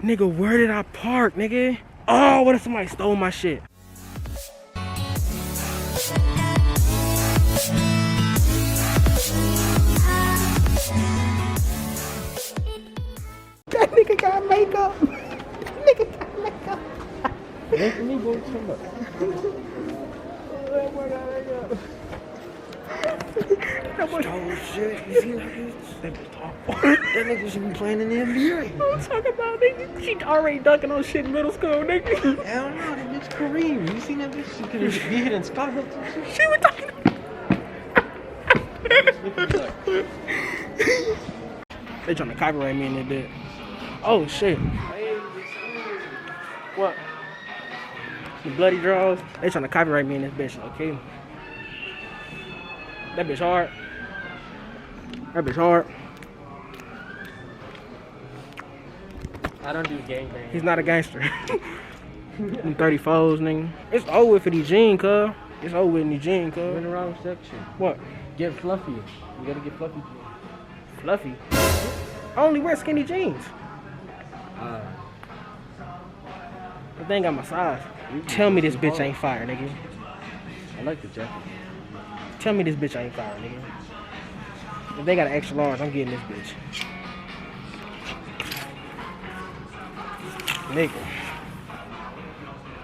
Nigga, where did I park, nigga? Oh, what if somebody stole my shit? That nigga got makeup. That nigga got makeup. Make me go to the Oh my god, that boy oh shit, you see that bitch? That nigga should be playing in the NBA. I'm talking about, nigga. She already dunking on shit in middle school, nigga. Hell no, that bitch Kareem. You seen that bitch? She could be hitting spot hooks and shit. She was talking. They trying to copyright me in that bit. Oh shit. What? The bloody draws. They trying to copyright me in this bitch, okay? That bitch hard. That bitch hard. I don't do gangbang. He's not a gangster. Them 34s, nigga. It's over with for these jeans, cuz. It's over with in these jeans, You're in cuz. the wrong section. What? Get fluffy. You gotta get fluffy. Fluffy. I only wear skinny jeans. The thing got my size. Tell me this bitch ain't fire, nigga. I like the jacket. Tell me this bitch ain't fire, nigga. If they got an extra large, I'm getting this bitch. Nigga.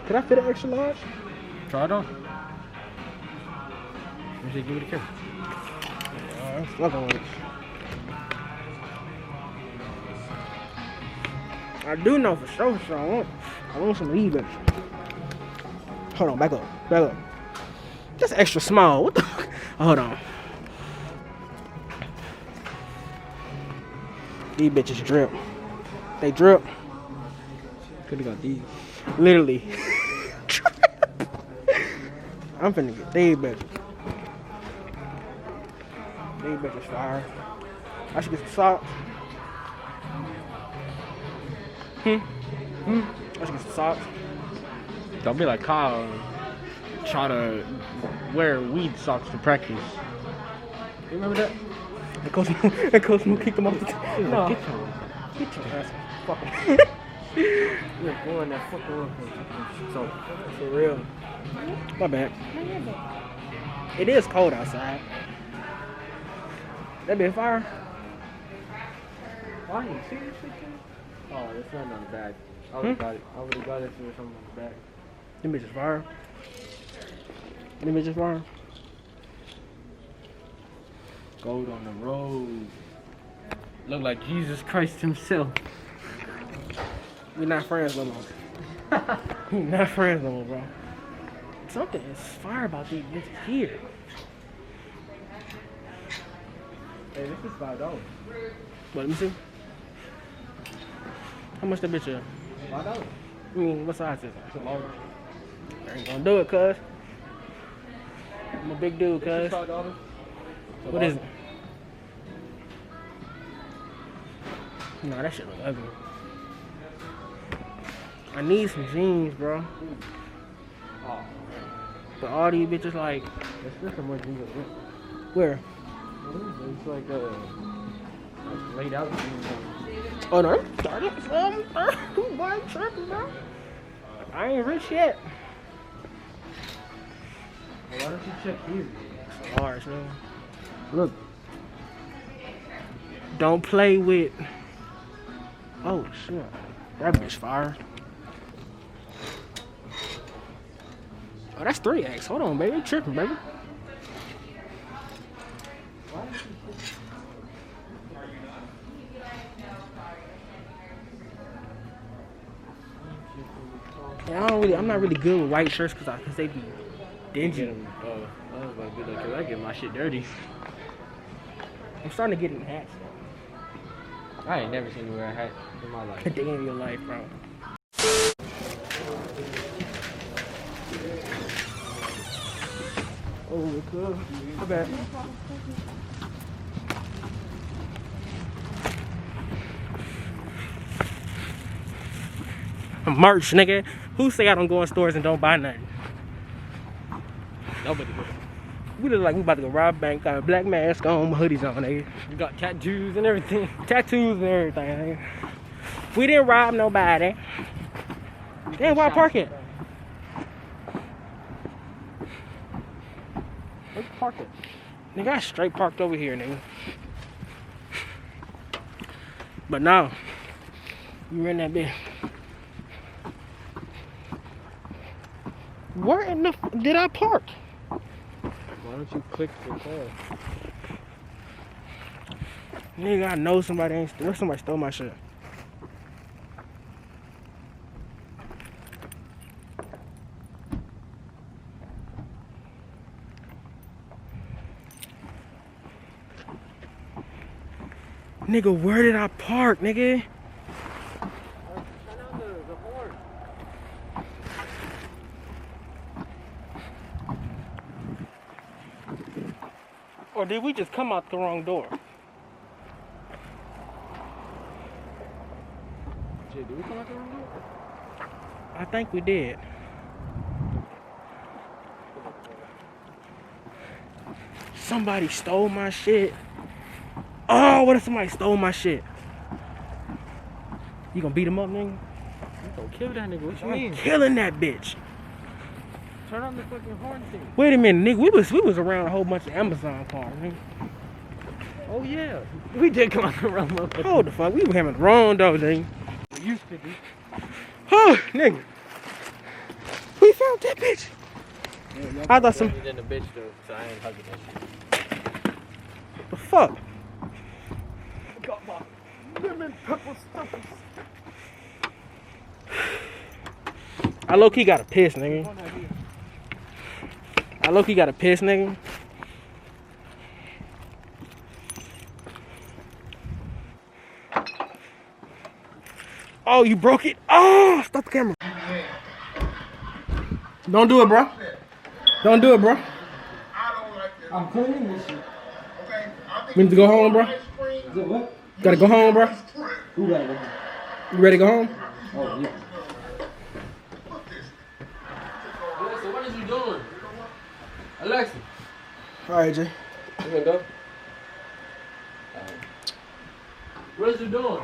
Could I fit an extra large? Try it on. Let me see, give it a kiss. I'm fucking with it. I do know for sure, I want some of these bitches. Hold on, back up. Just extra small. What the fuck? Hold on. These bitches drip. They drip. Could've got these. Literally. I'm finna get these bitches. These bitches fire. I should get some socks. I should get some socks. Don't be like Kyle. Try to wear weed socks to practice. You remember that? That coach will kick them off the team. No. Get your ass. Fuck him. You're going that fucking work. So, For real. My bad. It is cold outside. That be fire. why you seriously? Oh, it's not on the back. I would've got it. I would've got it if there was something on the back. Them bitches fire. Them bitches fire. Gold on the road. Look like Jesus Christ himself. We not friends no more. We not friends no more, bro. Something is fire about these bitches here. Hey, this is $5. What, let me see. How much that bitch is? $5. I mean, what size is it? It's a large. I ain't gonna do it, cuz. I'm a big dude, This cuz. is $5. What is it? Nah, that shit look ugly. I need some jeans, bro. Oh, But all these bitches like, it's just a more jeans. where? It's like laid out jeans. Oh no, I'm starting from boy, tripping, bro. I ain't rich yet. Why don't you check these? It's large, man. Look. Don't play with. Oh shit, that bitch fire. Oh, that's 3X. Hold on, baby. You tripping, baby. Yeah, I'm not really good with white shirts because they be dingy. I was about to be like, 'cause I get my shit dirty. I'm starting to get in hats. I ain't never seen you wear a hat in my life. A day in your life, bro. Oh, cool. My bad. Merch, nigga. Who say I don't go in stores and don't buy nothing? Nobody would. We look like we about to go rob a bank. Got a black mask on, hoodies on, nigga. You got tattoos and everything. Tattoos and everything, nigga. We didn't rob nobody. Damn, why park it? Where's the park at? Nigga, I straight parked over here, nigga. But now, you in that bitch. Where in the did I park? Why don't you click the car? Nigga, I know somebody ain't. Where somebody stole my shit? Nigga, where did I park, nigga? Turn on the horn. Or did we just come out the wrong door? Shit, did we come out the wrong door? I think we did. Somebody stole my shit. Oh, what if somebody stole my shit? You gonna beat him up, nigga? You gonna kill that nigga? What you I'm mean? killing that bitch. Turn on the fucking horn thing. Wait a minute, nigga. We was around a whole bunch of Amazon cars, nigga. Oh yeah, we did come out the wrong door. Hold the fuck, we were having the wrong door, nigga. We used to be. Oh, nigga. We found that bitch. Yeah, I thought some. in the bitch though, so I ain't hugging that shit. The fuck? Got my lemon pepper stuffers. I low key got a piss, nigga. I low key got a piss, nigga. Oh, you broke it? Oh, stop the camera. Don't do it, bro. Don't do it, bro. I'm cleaning this shit. We need to go home, bro. Is it what? Gotta go home, bro. Who got it? You ready to go home? Oh yeah. Alexa, what is you doing? Alexa. All right, Jay. You gonna go? What is you doing?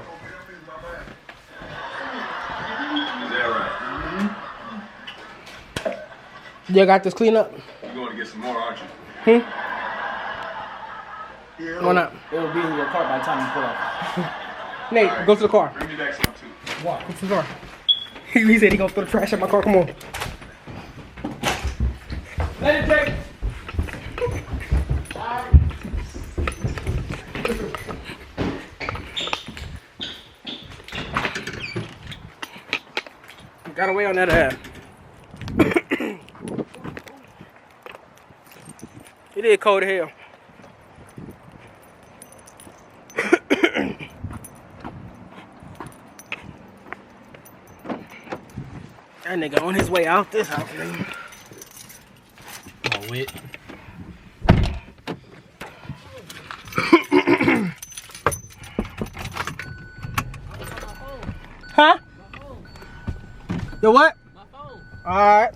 You got this clean up? You're going to get some more, aren't you? Why not? It'll be in your car by the time you pull up. Nate, go to the car. Bring me back some, too. What? Go to the car. He said he gonna throw the trash in my car. Come on. Let it take. Got away on that ass. It is cold as hell. That nigga on his way out this house, nigga. Oh, wait. Huh? Yo, what? My phone. Alright.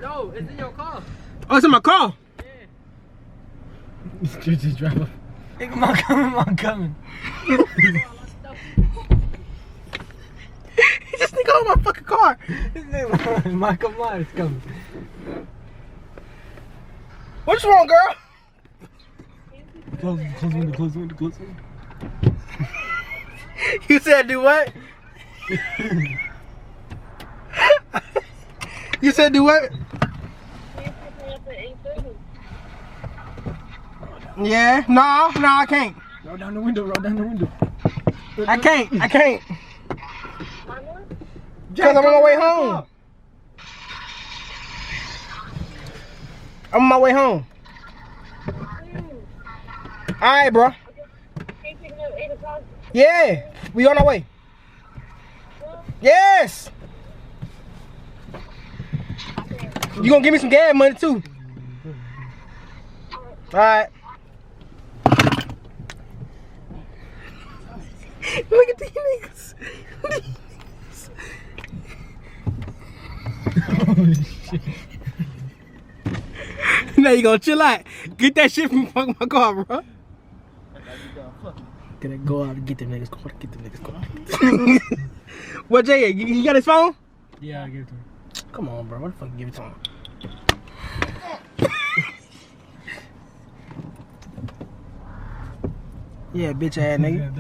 No, it's in your car. Oh, it's in my car. Yeah. Just drive up. Hey, I'm coming. This nigga on my fucking car. Michael Myers coming. What's wrong, girl? Close window. You said do what? You said do what? Yeah, no, I can't. Roll down the window. I can't. Cause I'm on my way home. I'm on my way home. Alright, bro. Yeah, we on our way. Yes. You gonna give me some gas money too? Alright. Look at these niggas. Oh shit. Now you gonna chill out. Get that shit from my car, bro. Gonna go out and get them niggas. Go out and get them niggas. Go out and get them niggas. What, Jay? You got his phone? Yeah, I give it to him. Come on, bro. What the fuck you give it to him? Yeah, bitch ass nigga.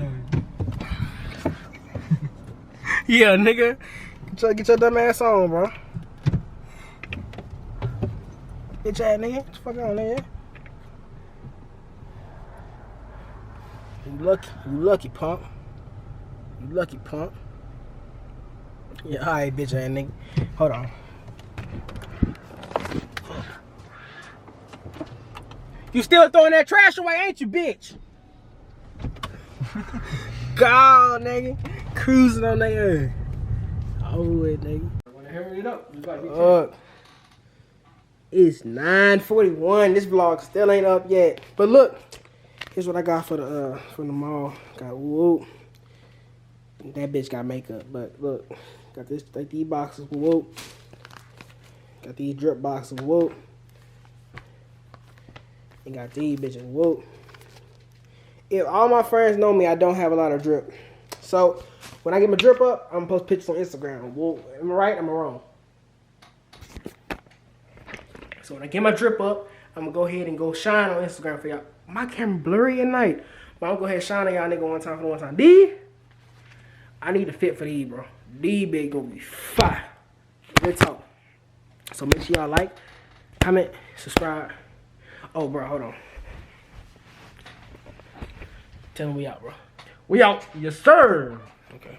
Yeah, nigga. Get your dumb ass on, bro. Bitch ass nigga. What the fuck on, nigga? You lucky punk. You lucky punk. Yeah, alright, bitch ass nigga. Hold on. You still throwing that trash away, ain't you, bitch? God, nigga. Cruising on that earth. Oh, it, nigga. When I hurry it up, you gotta be It's 9:41. This vlog still ain't up yet. But look, here's what I got for the from the mall. Got whoop. That bitch got makeup, but look, got this like these boxes whoop. Got these drip boxes whoop. And got these bitches whoop. If all my friends know me, I don't have a lot of drip. So when I get my drip up, I'm gonna post pictures on Instagram. Whoop. Am I right? Am I wrong? So when I get my drip up, I'm gonna go ahead and go shine on Instagram for y'all. My camera blurry at night, but I'm gonna go ahead and shine on y'all nigga one time for the one time. D, I need to fit for these, bro. These big gonna be fire. Real talk. So make sure y'all like, comment, subscribe. Oh, bro, hold on. Tell me we out, bro. We out. Yes, sir. Okay.